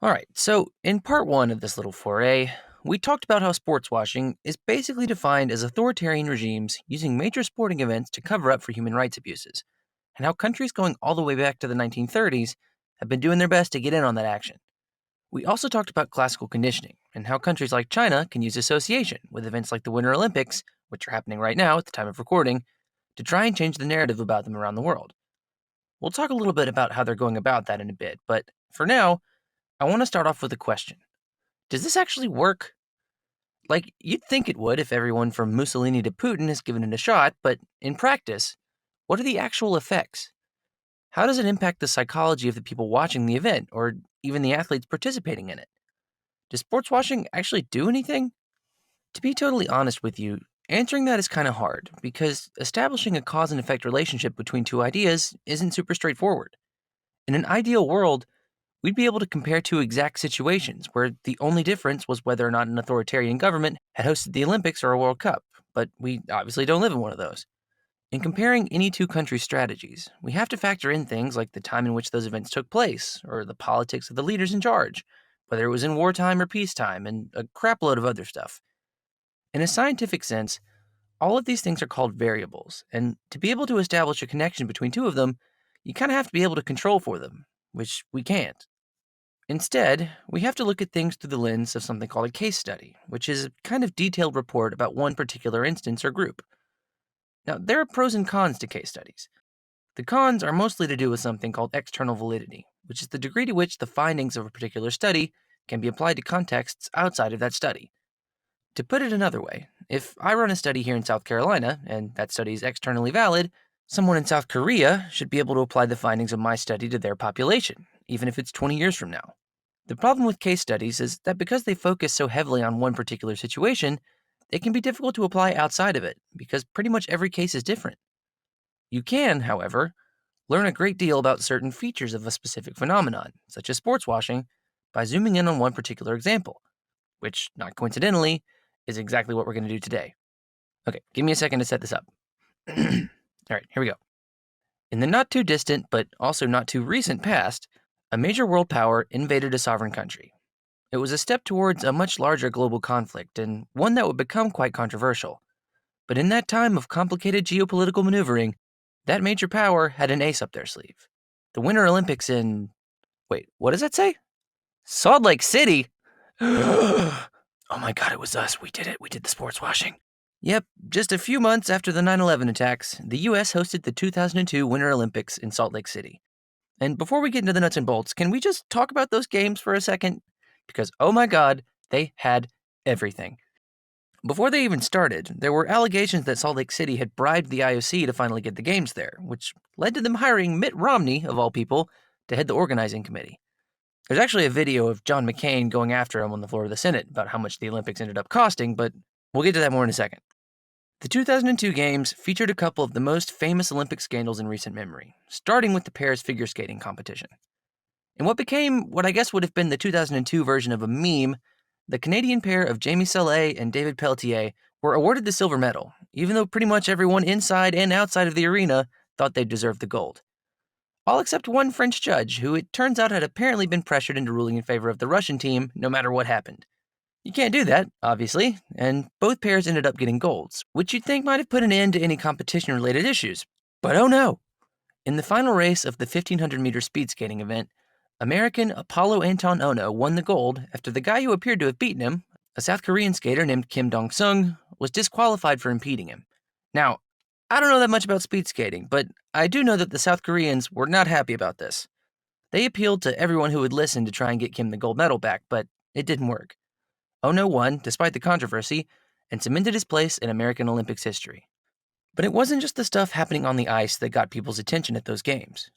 All right, so in part one of this little foray, we talked about how sports washing is basically defined as authoritarian regimes using major sporting events to cover up for human rights abuses, and how countries going all the way back to the 1930s have been doing their best to get in on that action. We also talked about classical conditioning and how countries like China can use association with events like the Winter Olympics, which are happening right now at the time of recording, to try and change the narrative about them around the world. We'll talk a little bit about how they're going about that in a bit, but for now, I want to start off with a question. Does this actually work? Like, you'd think it would if everyone from Mussolini to Putin has given it a shot, but in practice, what are the actual effects? How does it impact the psychology of the people watching the event, or even the athletes participating in it? Does sports washing actually do anything? To be totally honest with you, answering that is kind of hard, because establishing a cause and effect relationship between two ideas isn't super straightforward. In an ideal world, we'd be able to compare two exact situations where the only difference was whether or not an authoritarian government had hosted the Olympics or a World Cup, but we obviously don't live in one of those. In comparing any two countries' strategies, we have to factor in things like the time in which those events took place, or the politics of the leaders in charge, whether it was in wartime or peacetime, and a crapload of other stuff. In a scientific sense, all of these things are called variables, and to be able to establish a connection between two of them, you kind of have to be able to control for them, which we can't. Instead, we have to look at things through the lens of something called a case study, which is a kind of detailed report about one particular instance or group. Now, there are pros and cons to case studies. The cons are mostly to do with something called external validity, which is the degree to which the findings of a particular study can be applied to contexts outside of that study. To put it another way, if I run a study here in South Carolina and that study is externally valid, someone in South Korea should be able to apply the findings of my study to their population, even if it's 20 years from now. The problem with case studies is that because they focus so heavily on one particular situation, they can be difficult to apply outside of it because pretty much every case is different. You can, however, learn a great deal about certain features of a specific phenomenon, such as sports washing, by zooming in on one particular example, which, not coincidentally, is exactly what we're going to do today. Okay, give me a second to set this up. All right, here we go. In the not too distant, but also not too recent past, a major world power invaded a sovereign country. It was a step towards a much larger global conflict, and one that would become quite controversial. But in that time of complicated geopolitical maneuvering, that major power had an ace up their sleeve. The Winter Olympics in. Wait, what does that say? Salt Lake City? Oh my god, it was us. We did it. We did the sports washing. Yep, just a few months after the 9/11 attacks, the US hosted the 2002 Winter Olympics in Salt Lake City. And before we get into the nuts and bolts, can we just talk about those games for a second? Because, oh my god, they had everything. Before they even started, there were allegations that Salt Lake City had bribed the IOC to finally get the games there, which led to them hiring Mitt Romney, of all people, to head the organizing committee. There's actually a video of John McCain going after him on the floor of the Senate about how much the Olympics ended up costing, but we'll get to that more in a second. The 2002 Games featured a couple of the most famous Olympic scandals in recent memory, starting with the pairs figure skating competition. In what became what I guess would have been the 2002 version of a meme, the Canadian pair of Jamie Salé and David Pelletier were awarded the silver medal, even though pretty much everyone inside and outside of the arena thought they deserved the gold. All except one French judge, who it turns out had apparently been pressured into ruling in favor of the Russian team no matter what happened. You can't do that, obviously, and both pairs ended up getting golds, which you'd think might have put an end to any competition related issues. But oh no! In the final race of the 1500-meter speed skating event, American Apollo Anton Ono won the gold after the guy who appeared to have beaten him, a South Korean skater named Kim Dong-sung, was disqualified for impeding him. Now, I don't know that much about speed skating, but I do know that the South Koreans were not happy about this. They appealed to everyone who would listen to try and get Kim the gold medal back, but it didn't work. Ono won, despite the controversy, and cemented his place in American Olympics history. But it wasn't just the stuff happening on the ice that got people's attention at those games.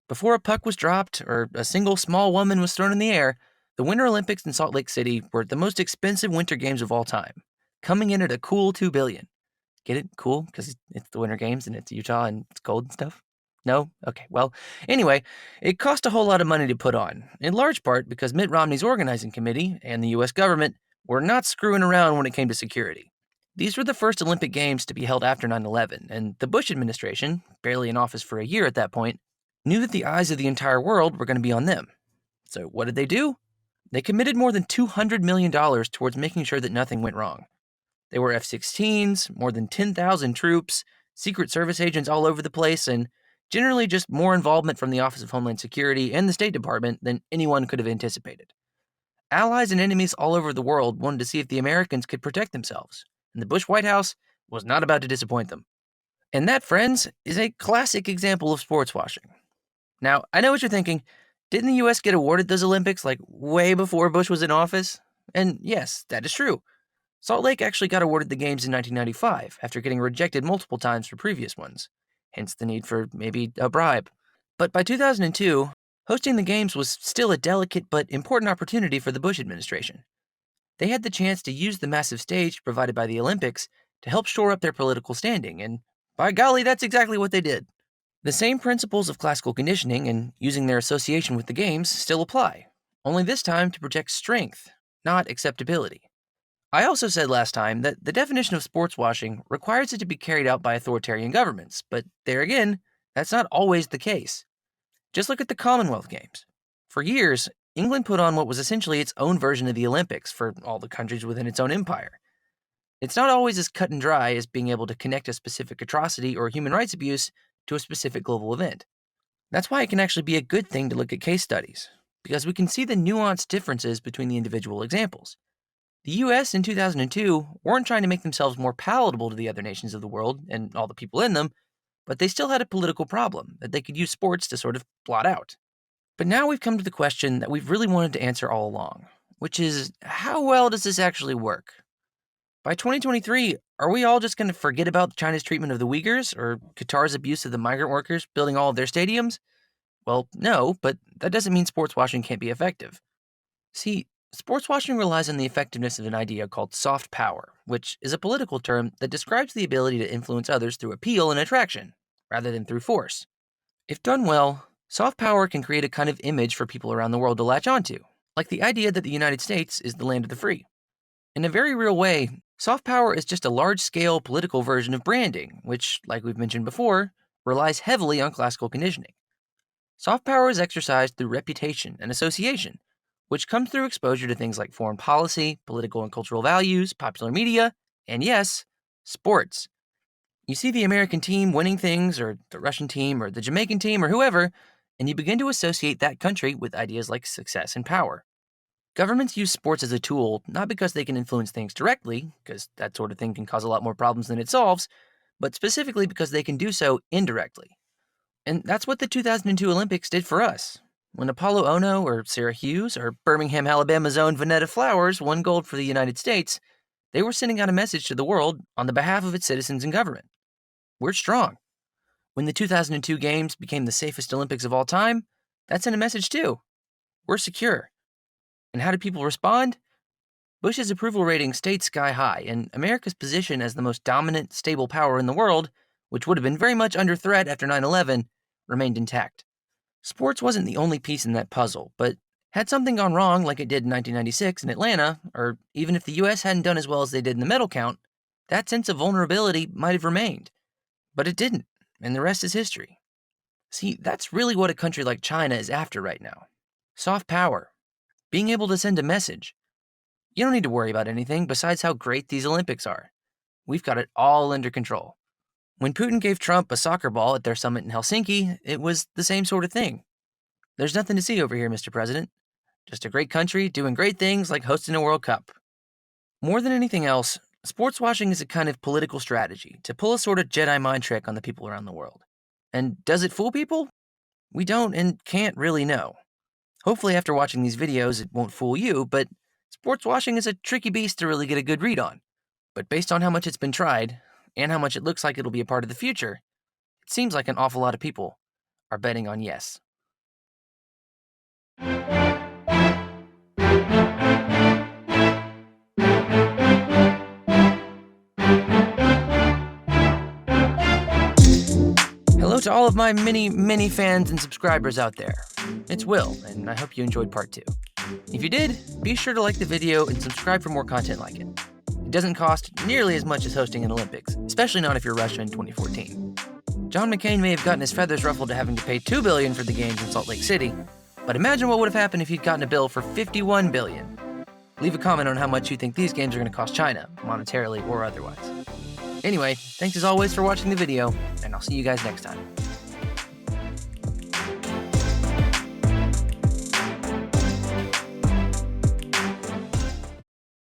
Before a puck was dropped or a single small woman was thrown in the air, the Winter Olympics in Salt Lake City were the most expensive winter games of all time, coming in at a cool $2 billion. Get it? Cool? Because it's the Winter Games and it's Utah and it's cold and stuff? No? Okay, well, anyway, it cost a whole lot of money to put on, in large part because Mitt Romney's organizing committee and the US government were not screwing around when it came to security. These were the first Olympic Games to be held after 9/11, and the Bush administration, barely in office for a year at that point, knew that the eyes of the entire world were going to be on them. So what did they do? They committed more than $200 million towards making sure that nothing went wrong. There were F-16s, more than 10,000 troops, Secret Service agents all over the place, and generally just more involvement from the Office of Homeland Security and the State Department than anyone could have anticipated. Allies and enemies all over the world wanted to see if the Americans could protect themselves, and the Bush White House was not about to disappoint them. And that, friends, is a classic example of sports washing. Now, I know what you're thinking. Didn't the US get awarded those Olympics like way before Bush was in office? And yes, that is true. Salt Lake actually got awarded the Games in 1995 after getting rejected multiple times for previous ones, hence the need for maybe a bribe. But by 2002, hosting the Games was still a delicate but important opportunity for the Bush administration. They had the chance to use the massive stage provided by the Olympics to help shore up their political standing, and by golly, that's exactly what they did. The same principles of classical conditioning and using their association with the Games still apply, only this time to project strength, not acceptability. I also said last time that the definition of sports washing requires it to be carried out by authoritarian governments, but there again, that's not always the case. Just look at the Commonwealth Games. For years, England put on what was essentially its own version of the Olympics for all the countries within its own empire. It's not always as cut and dry as being able to connect a specific atrocity or human rights abuse to a specific global event. That's why it can actually be a good thing to look at case studies, because we can see the nuanced differences between the individual examples. The US in 2002 weren't trying to make themselves more palatable to the other nations of the world and all the people in them, but they still had a political problem that they could use sports to sort of blot out. But now we've come to the question that we've really wanted to answer all along, which is, how well does this actually work? By 2023, are we all just going to forget about China's treatment of the Uyghurs or Qatar's abuse of the migrant workers building all of their stadiums? Well, no, but that doesn't mean sports washing can't be effective. See, sports washing relies on the effectiveness of an idea called soft power, which is a political term that describes the ability to influence others through appeal and attraction, rather than through force. If done well, soft power can create a kind of image for people around the world to latch onto, like the idea that the United States is the land of the free. In a very real way, soft power is just a large-scale political version of branding, which, like we've mentioned before, relies heavily on classical conditioning. Soft power is exercised through reputation and association, which comes through exposure to things like foreign policy, political and cultural values, popular media, and yes, sports. You see the American team winning things, or the Russian team, or the Jamaican team, or whoever, and you begin to associate that country with ideas like success and power. Governments use sports as a tool, not because they can influence things directly, because that sort of thing can cause a lot more problems than it solves, but specifically because they can do so indirectly. And that's what the 2002 Olympics did for us. When Apollo Ono or Sarah Hughes or Birmingham, Alabama's own Vanetta Flowers won gold for the United States, they were sending out a message to the world on the behalf of its citizens and government. We're strong. When the 2002 Games became the safest Olympics of all time, that sent a message too. We're secure. And how did people respond? Bush's approval rating stayed sky high, and America's position as the most dominant, stable power in the world, which would have been very much under threat after 9/11, remained intact. Sports wasn't the only piece in that puzzle, but had something gone wrong like it did in 1996 in Atlanta, or even if the US hadn't done as well as they did in the medal count, that sense of vulnerability might have remained. But it didn't, and the rest is history. See, that's really what a country like China is after right now. Soft power. Being able to send a message. You don't need to worry about anything besides how great these Olympics are. We've got it all under control. When Putin gave Trump a soccer ball at their summit in Helsinki, it was the same sort of thing. There's nothing to see over here, Mr. President. Just a great country doing great things like hosting a World Cup. More than anything else, sports washing is a kind of political strategy to pull a sort of Jedi mind trick on the people around the world. And does it fool people? We don't and can't really know. Hopefully after watching these videos it won't fool you, but sports washing is a tricky beast to really get a good read on. But based on how much it's been tried, and how much it looks like it'll be a part of the future, it seems like an awful lot of people are betting on yes. Hello to all of my many fans and subscribers out there. It's Will, and I hope you enjoyed part 2. If you did, be sure to like the video and subscribe for more content like it. It doesn't cost nearly as much as hosting an Olympics, especially not if you're Russia in 2014. John McCain may have gotten his feathers ruffled to having to pay $2 billion for the games in Salt Lake City, But imagine what would have happened if you'd gotten a bill for $51 billion. Leave a comment on how much you think these games are going to cost China, monetarily or otherwise. Anyway, thanks as always for watching the video, and I'll see you guys next time.